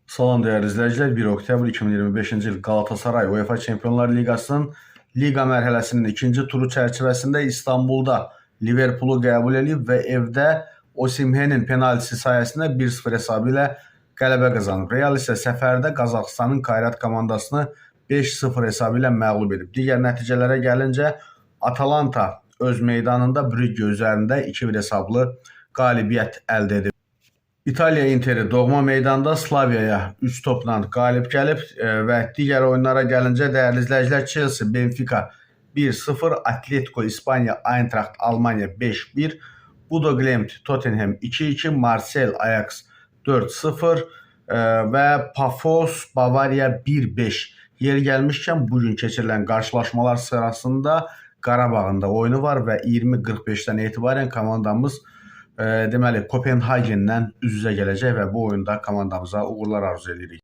Salam dəyərli izləyicilər, 1 oktyabr 2025-ci il Galatasaray UEFA Çempionlar Liqasının liqa mərhələsinin ikinci turu çərçivəsində İstanbulda Liverpoolu qəbul edib və evdə Osimhenin penaltisi sayəsində 1-0 hesabı ilə qələbə qazanıb. Real isə səfərdə Qazaxıstanın Kayrat komandasını 5-0 hesabı ilə məğlub edib. Digər nəticələrə gəlincə, Atalanta öz meydanında Brügge üzərində 2-1 hesablı qalibiyyət əldə edib. İtaliya Interi doğma meydanda Slavyaya 3 topla qalib gəlib və digər oyunlara gəlincə, dəyərli izləyicilər, Chelsea Benfica 1-0, Atletico İspanya Eintracht Almanya 5-1, Bodo Glimt Tottenham 2-2, Marseille Ajax 4-0 və Pafos Bavariya 1-5. Yeri gəlmişkən, bugün keçirilən qarşılaşmalar sırasında Qarabağın da oyunu var və 20:45-dən etibarən komandamız deməli Kopenhagenlə üz-üzə gələcək və bu oyunda komandamıza uğurlar arzu edirik.